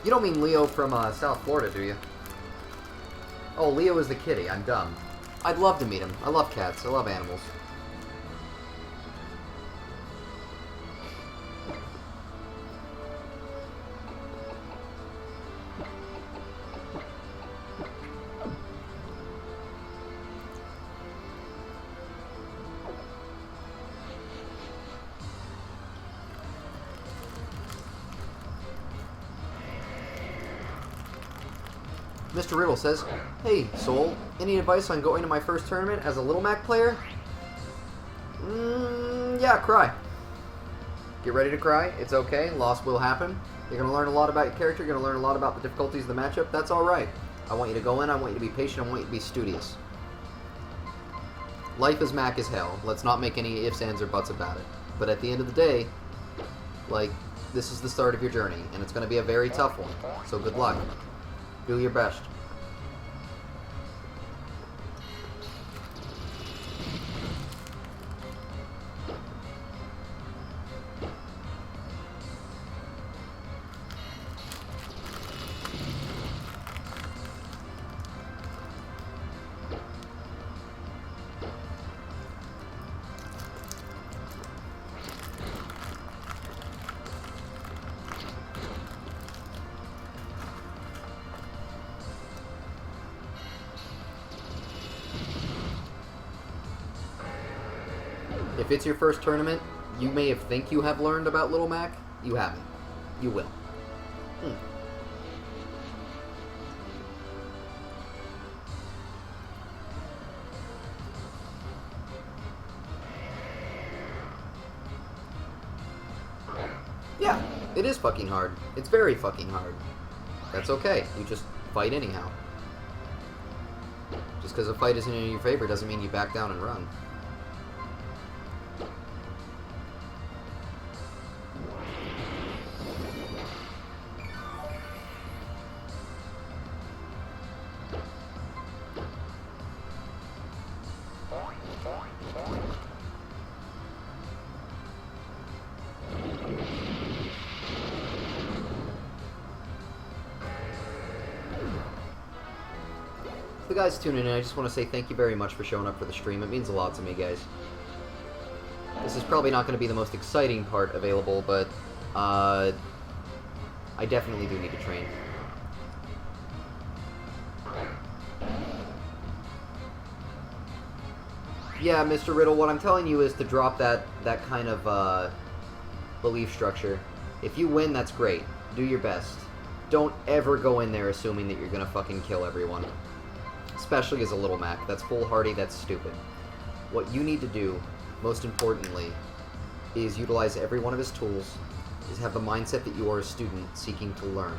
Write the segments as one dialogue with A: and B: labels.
A: You don't mean Leo from South Florida, do you? Oh, Leo is the kitty. I'm dumb. I'd love to meet him. I love cats. I love animals. Mr. Riddle says, "Hey, Soul, any advice on going to my first tournament as a Little Mac player?" Yeah, cry. Get ready to cry. It's okay. Loss will happen. You're going to learn a lot about your character. You're going to learn a lot about the difficulties of the matchup. That's all right. I want you to go in. I want you to be patient. I want you to be studious. Life as Mac is hell. Let's not make any ifs, ands, or buts about it. But at the end of the day, like, this is the start of your journey, and it's going to be a very tough one. So good luck. Do your best. If it's your first tournament, you may think you have learned about Little Mac. You haven't. You will. Yeah, it is fucking hard. It's very fucking hard. That's okay. You just fight anyhow. Just because a fight isn't in your favor doesn't mean you back down and run. The guys tuning in, I just want to say thank you very much for showing up for the stream. It means a lot to me, guys. This is probably not going to be the most exciting part available, but I definitely do need to train. Yeah, Mr. Riddle, what I'm telling you is to drop that kind of belief structure. If you win, that's great. Do your best. Don't ever go in there assuming that you're going to fucking kill everyone. Especially as a Little Mac. That's foolhardy, that's stupid. What you need to do, most importantly, is utilize every one of his tools, is have the mindset that you are a student seeking to learn.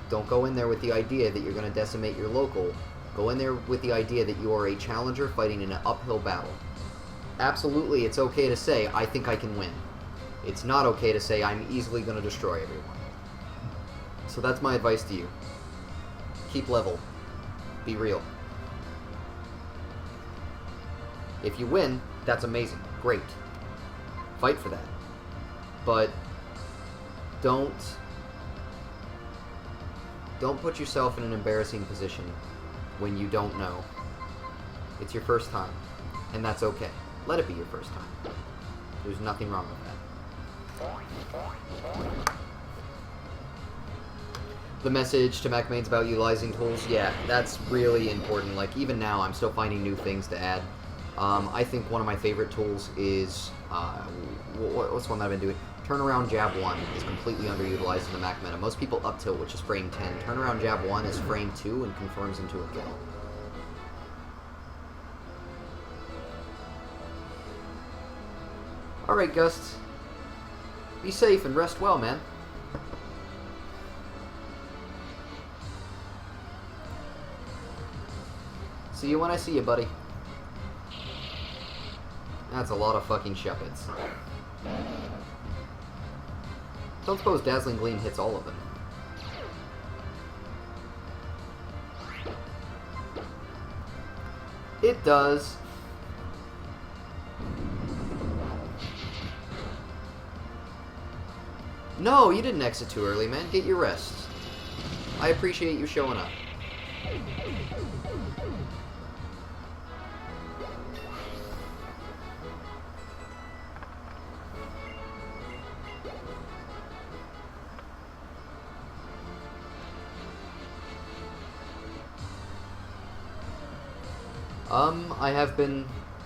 A: Don't go in there with the idea that you're going to decimate your local. Go in there with the idea that you are a challenger fighting in an uphill battle. Absolutely, it's okay to say, I think I can win. It's not okay to say, I'm easily going to destroy everyone. So that's my advice to you. Keep level. Be real. If you win, that's amazing. Great. Fight for that. But don't put yourself in an embarrassing position when you don't know. It's your first time, and that's okay. Let it be your first time. There's nothing wrong with that. The message to MacMains about utilizing tools, yeah, that's really important. Like, even now, I'm still finding new things to add. I think one of my favorite tools is, what's one that I've been doing? Turnaround Jab 1 is completely underutilized in the Mac meta. Most people up tilt, which is frame 10. Turnaround Jab 1 is frame 2 and confirms into a kill. Alright, Gust. Be safe and rest well, man. See you when I see you, buddy. That's a lot of fucking shuppets. Don't suppose Dazzling Gleam hits all of them. It does. No, you didn't exit too early, man. Get your rest. I appreciate you showing up.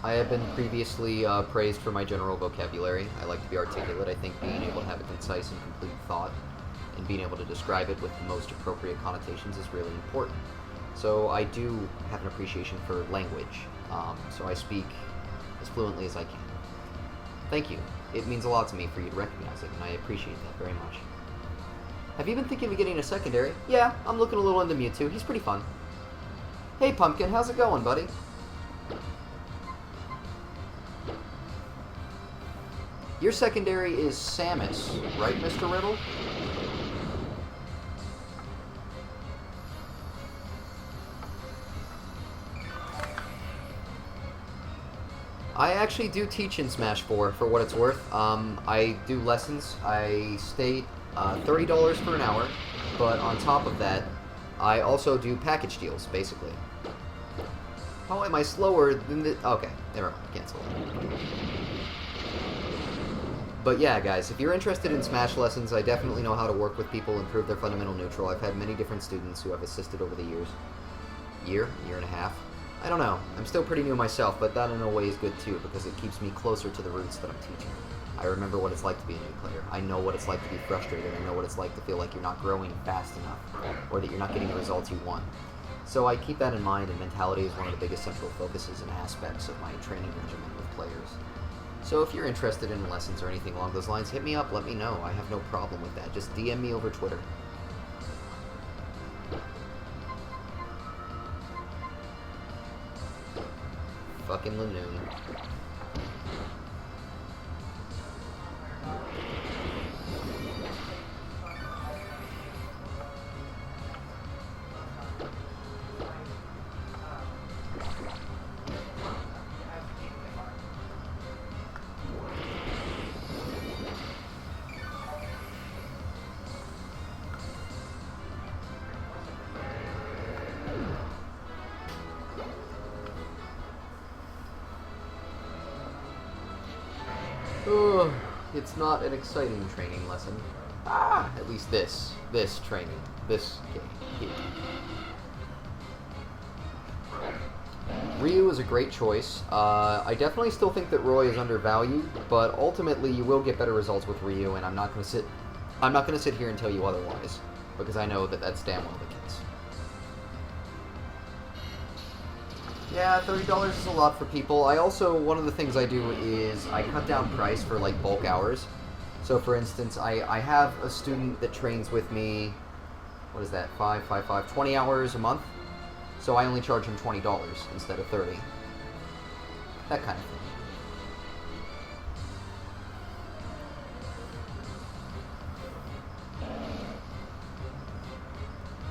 A: I have been previously praised for my general vocabulary. I like to be articulate. I think being able to have a concise and complete thought and being able to describe it with the most appropriate connotations is really important. So I do have an appreciation for language, so I speak as fluently as I can. Thank you. It means a lot to me for you to recognize it, and I appreciate that very much. Have you been thinking of getting a secondary? Yeah, I'm looking a little into Mewtwo. He's pretty fun. Hey, Pumpkin, how's it going, buddy? Your secondary is Samus, right, Mr. Riddle? I actually do teach in Smash 4, for what it's worth. I do lessons. I state $30 for an hour, but on top of that, I also do package deals, basically. How am I slower than the... Okay, never mind, cancel it. But yeah, guys, if you're interested in Smash lessons, I definitely know how to work with people, improve their fundamental neutral. I've had many different students who have assisted over the years. Year and a half. I don't know. I'm still pretty new myself, but that in a way is good too, because it keeps me closer to the roots that I'm teaching. I remember what it's like to be a new player. I know what it's like to be frustrated. I know what it's like to feel like you're not growing fast enough, or that you're not getting the results you want. So I keep that in mind, and mentality is one of the biggest central focuses and aspects of my training regimen with players. So if you're interested in lessons or anything along those lines, hit me up, let me know. I have no problem with that. Just DM me over Twitter. Fucking Lanoon. It's not an exciting training lesson. At least this training, this game. Ryu is a great choice. I definitely still think that Roy is undervalued, but ultimately you will get better results with Ryu, and I'm not going to sit here and tell you otherwise, because I know that that's damn well the case. Yeah, $30 is a lot for people. I also, one of the things I do is I cut down price for, like, bulk hours. So, for instance, I have a student that trains with me, what is that, 20 hours a month? So I only charge him $20 instead of $30. That kind of thing.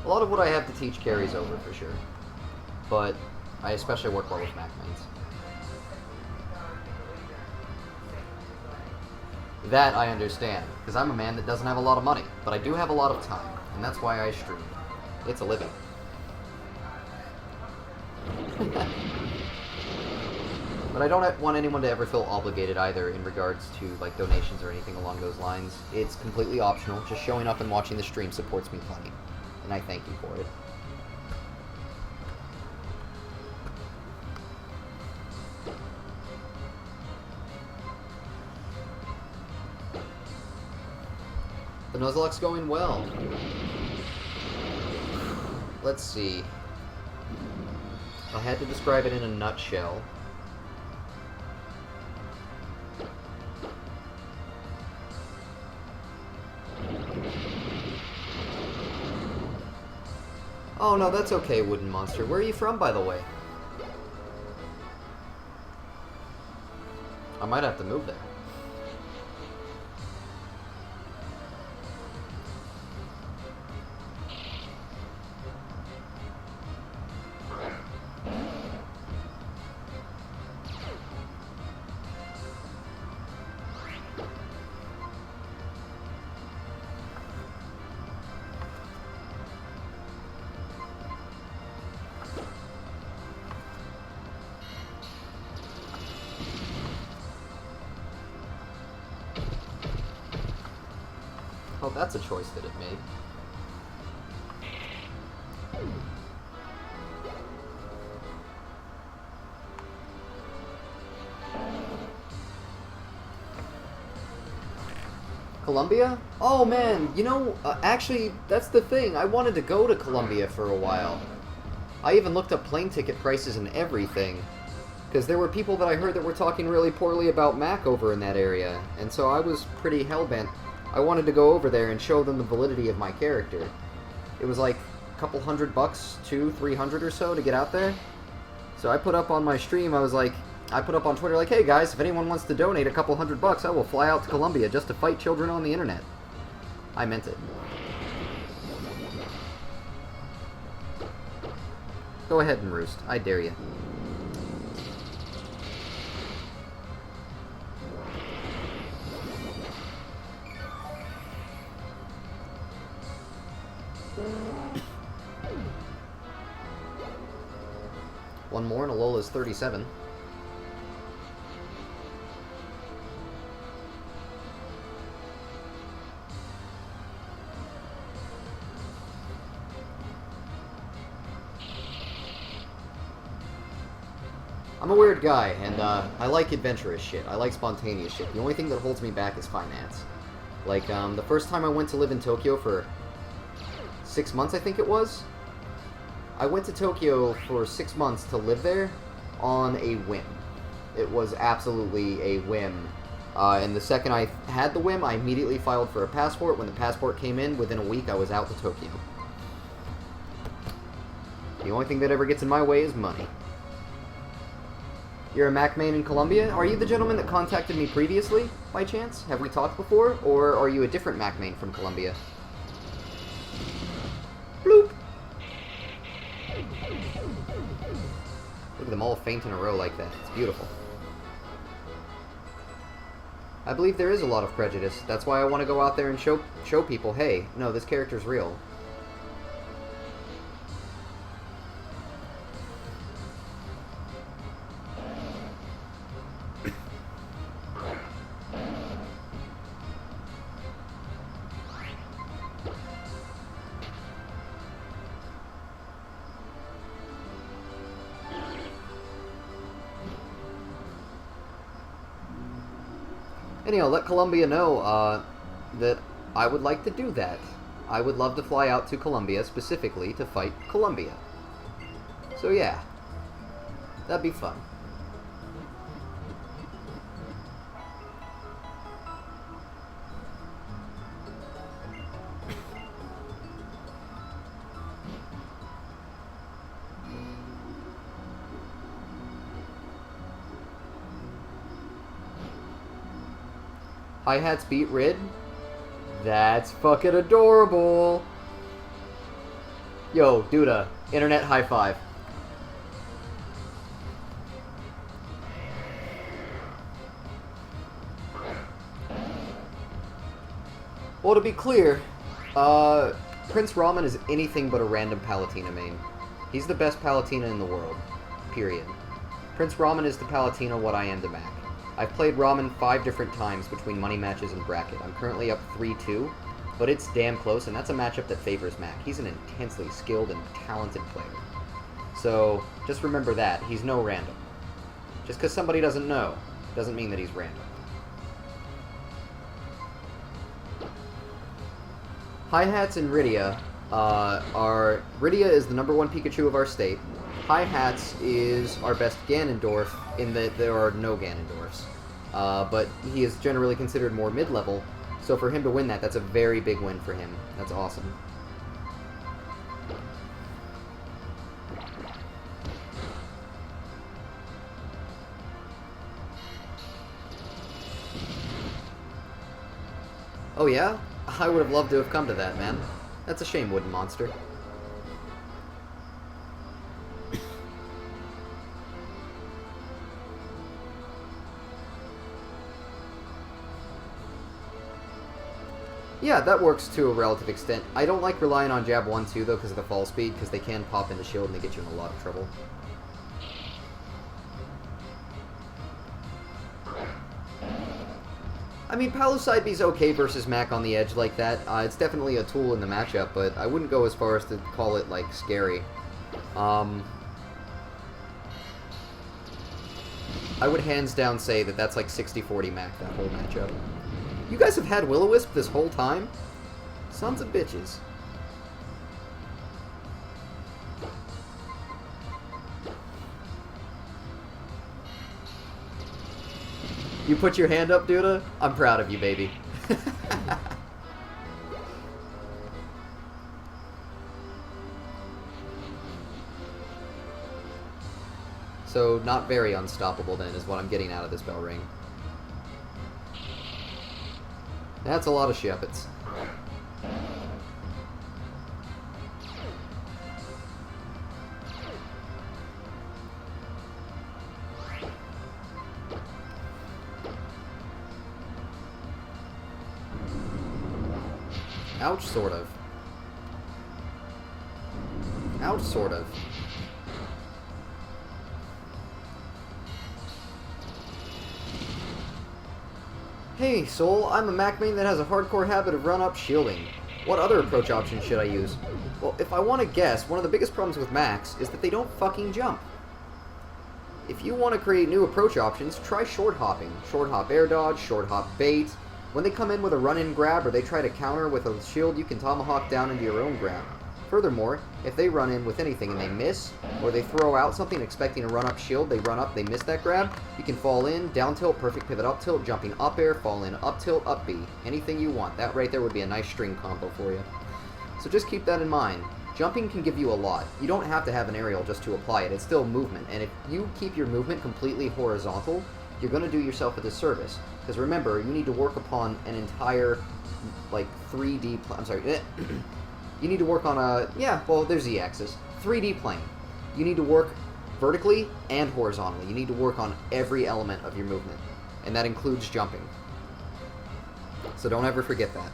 A: A lot of what I have to teach carries over, for sure. But I especially work well with Mac mains. That I understand, because I'm a man that doesn't have a lot of money, but I do have a lot of time, and that's why I stream. It's a living. But I don't want anyone to ever feel obligated either in regards to like donations or anything along those lines. It's completely optional. Just showing up and watching the stream supports me plenty, and I thank you for it. The Nuzlocke's going well. Let's see. If I had to describe it in a nutshell. Oh no, that's okay, Wooden Monster. Where are you from, by the way? I might have to move there. Oh, that's a choice that it made. Colombia? Oh man, you know, actually, that's the thing. I wanted to go to Colombia for a while. I even looked up plane ticket prices and everything. Because there were people that I heard that were talking really poorly about Mac over in that area. And so I was pretty hellbent. I wanted to go over there and show them the validity of my character. It was like a couple $100, $200-300 or so to get out there. So I put up on my stream, I put up on Twitter like, hey guys, if anyone wants to donate a couple $100, I will fly out to Colombia just to fight children on the internet. I meant it. Go ahead and roost. I dare you. One more and Alola's 37. I'm a weird guy, and I like adventurous shit. I like spontaneous shit. The only thing that holds me back is finance. Like, the first time I went to live in Tokyo for 6 months, I think it was. I went to Tokyo for 6 months to live there on a whim. It was absolutely a whim. And the second I had the whim, I immediately filed for a passport. When the passport came in, within a week, I was out to Tokyo. The only thing that ever gets in my way is money. You're a Mac main in Colombia? Are you the gentleman that contacted me previously, by chance? Have we talked before? Or are you a different Mac main from Colombia? Bloop! Look at them all faint in a row like that. It's beautiful. I believe there is a lot of prejudice. That's why I want to go out there and show people, hey, no, this character's real. Anyhow, let Colombia know that I would like to do that. I would love to fly out to Colombia specifically to fight Colombia. So yeah, that'd be fun. Hi-hats beat Rid? That's fucking adorable! Yo, Duda, internet high five. Well, to be clear, Prince Ramen is anything but a random Palutena main. He's the best Palutena in the world. Period. Prince Ramen is to Palutena what I am to Mac. I've played Ramen 5 different times between money matches and bracket. I'm currently up 3-2, but it's damn close, and that's a matchup that favors Mac. He's an intensely skilled and talented player. So, just remember that. He's no random. Just because somebody doesn't know, doesn't mean that he's random. Hi-Hats and Rydia are... Rydia is the #1 Pikachu of our state. Hi-Hats is our best Ganondorf in that there are no Ganondorfs. But he is generally considered more mid-level, so for him to win that, that's a very big win for him. That's awesome. Oh yeah? I would have loved to have come to that, man. That's a shame, Wooden Monster. Yeah, that works to a relative extent. I don't like relying on jab 1-2 though because of the fall speed, because they can pop into shield and they get you in a lot of trouble. I mean, Palu side B's okay versus Mac on the edge like that. It's definitely a tool in the matchup, but I wouldn't go as far as to call it, like, scary. I would hands down say that that's like 60-40 Mac, that whole matchup. You guys have had Will-O-Wisp this whole time? Sons of bitches. You put your hand up, Duda? I'm proud of you, baby. So, not very unstoppable then, is what I'm getting out of this bell ring. That's a lot of Shepherds. Ouch, sort of. Ouch, sort of. Hey, Soul, I'm a Mac main that has a hardcore habit of run-up shielding. What other approach options should I use? Well, if I want to guess, one of the biggest problems with Macs is that they don't fucking jump. If you want to create new approach options, try short hopping. Short hop air dodge, short hop bait. When they come in with a run-in grab or they try to counter with a shield, you can tomahawk down into your own grab. Furthermore, if they run in with anything and they miss, or they throw out something expecting a run-up shield, they run up, they miss that grab, you can fall in, down tilt, perfect pivot up tilt, jumping up air, fall in, up tilt, up B. Anything you want. That right there would be a nice string combo for you. So just keep that in mind. Jumping can give you a lot. You don't have to have an aerial just to apply it. It's still movement. And if you keep your movement completely horizontal, you're going to do yourself a disservice. Because remember, you need to work upon an entire, like, 3D... I'm sorry. You need to work on a... Yeah, well, there's the axis. 3D plane. You need to work vertically and horizontally. You need to work on every element of your movement. And that includes jumping. So don't ever forget that.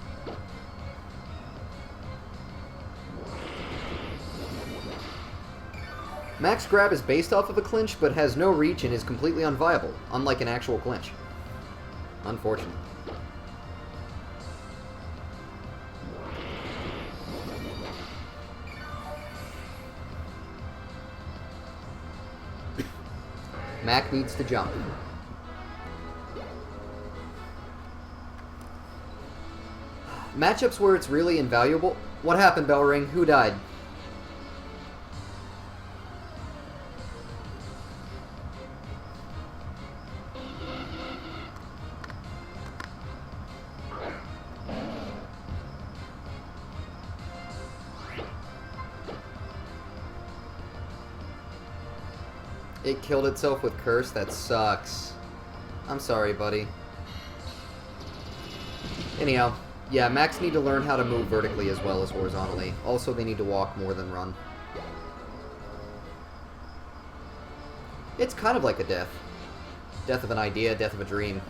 A: Max grab is based off of a clinch, but has no reach and is completely unviable, unlike an actual clinch. Unfortunate. Mac needs to jump. Matchups where it's really invaluable. What happened, Bellring? Who died? It killed itself with Curse? That sucks. I'm sorry, buddy. Anyhow, yeah, Macs need to learn how to move vertically as well as horizontally. Also, they need to walk more than run. It's kind of like a death. Death of an idea, death of a dream.